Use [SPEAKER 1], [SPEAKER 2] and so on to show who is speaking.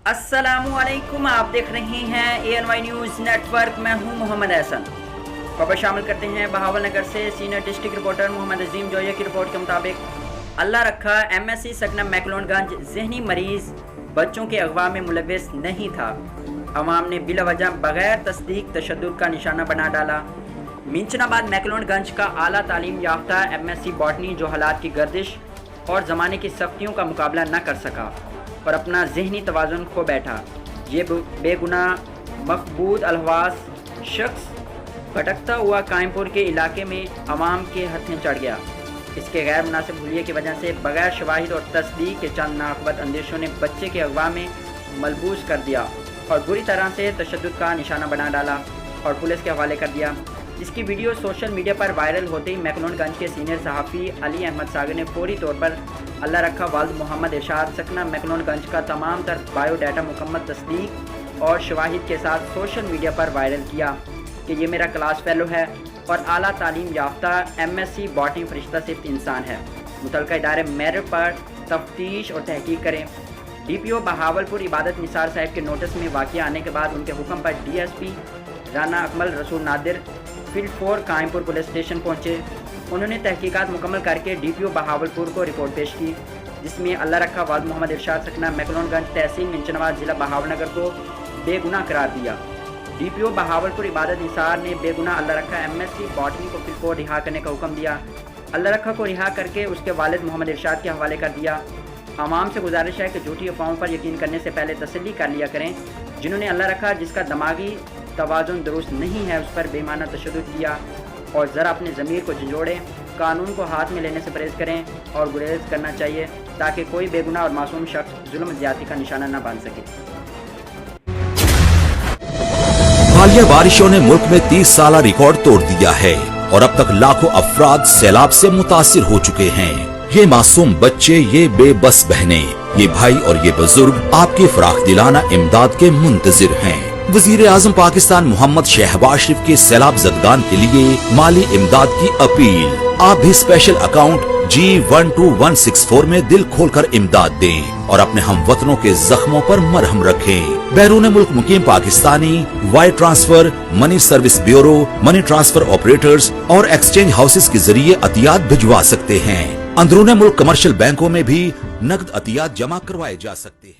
[SPEAKER 1] अस्सलामुअलैकुम, आप देख रहे हैं ANY न्यूज़ नेटवर्क। मैं हूं मोहम्मद एहसन। खबर शामिल करते हैं बहावल नगर से। सीनियर डिस्ट्रिक्ट रिपोर्टर मोहम्मद अजीम जोया की रिपोर्ट के मुताबिक अल्लाह रखा MSC सकना मैकलोडगंज जहनी मरीज बच्चों के अगवा में मुलविस नहीं था। अवाम ने बिलावजह बगैर तस्दीक तशद्दुद का निशाना बना डाला। मिंचनाबाद मैकलोडगंज का आला तालीम याफ्ता MSC बॉटनी जो हालात की गर्दिश और ज़माने की सख्तियों का मुकाबला न कर सका और अपना जहनी तवाज़ुन खो बैठा। ये बेगुनाह मकबूद अलहवास शख्स भटकता हुआ कायमपुर के इलाके में अवाम के हथें चढ़ गया। इसके गैर मुनासिब हुलिये की वजह से बगैर शवाहिद और तस्दीक के चंद नाकबत अंदेशों ने बच्चे के अगवा में मलबूस कर दिया और बुरी तरह से तशद्दुद का निशाना बना डाला और पुलिस के हवाले कर दिया। इसकी वीडियो सोशल मीडिया पर वायरल होते ही मैकलोडगंज के सीनियर सहाफ़ी अली अहमद सागर ने फौरी तौर पर अल्लाह रखा वालिद मोहम्मद इरशाद सकना मैकलोडगंज का तमाम तर बायोडाटा मुकम्मल तस्दीक और शवाहिद के साथ सोशल मीडिया पर वायरल किया कि ये मेरा क्लास फेलो है और आला तालीम याफ्ता MSC बॉटनी फरिश्ता सिर्फ इंसान है। मुतलका इदारे मेरिट पर तफ्तीश और तहकीक करें। DPO बहावलपुर इबादत निसार साहब के नोटिस में वाक़या आने के बाद उनके हुक्म पर DSP राना अकमल रसूल Nadir field 4 Qaimpur police station पहुँचे। उन्होंने तहकीकात मुकम्मल करके DPO बहावलपुर को रिपोर्ट पेश की, जिसमें अल्लाह रखा वालिद मोहम्मद इरशाद सकना मैकलोडगंज तहसील मिंचनाबाद ज़िला बहावलनगर को बेगुनाह करार दिया। DPO बहावलपुर इबादत निसार ने बेगुनाह अल्लाह रखा MSC बॉटनी को फील्ड 4 रिहा करने का हुक्म दिया। अल्लाह रखा को रिहा करके उसके वालिद मोहम्मद इरशाद के हवाले कर दिया। आवाम से गुजारिश है कि झूठी अफवाहों पर यकीन करने से पहले तसल्ली कर लिया करें। जिन्होंने अल्लाह रखा जिसका दिमागी तवाज़ुन दुरुस्त नहीं है उस पर बेमाना तशद्दुद किया और ज़रा अपने ज़मीर को झंझोड़ें, कानून को हाथ में लेने से परहेज़ करें और गुरेज करना चाहिए ताकि कोई बेगुनाह और मासूम शख्स जुल्म ज़्यादती का निशाना न बन सके।
[SPEAKER 2] हालिया बारिशों ने मुल्क में 30 साला रिकॉर्ड तोड़ दिया है और अब तक लाखों अफराद सैलाब से मुतासिर हो चुके हैं। ये मासूम बच्चे, ये बेबस बहनें, ये भाई और ये बुजुर्ग आपके फराख दिलाना इमदाद के मुंतजिर हैं। वजीर आजम पाकिस्तान मोहम्मद शहबाज शरीफ के सैलाब ज़दगान के लिए माली इमदाद की अपील। आप भी स्पेशल अकाउंट G12164 में दिल खोलकर इमदाद दें और अपने हमवतनों के जख्मों पर मरहम रखें। बैरून मुल्क मुकीम Pakistani wire transfer, money service bureau, money transfer operators और एक्सचेंज हाउसेस के जरिए अतियात भिजवा सकते हैं। अंदरूनी मुल्क कमर्शियल बैंकों में भी नकद अतियात जमा करवाए जा सकते हैं।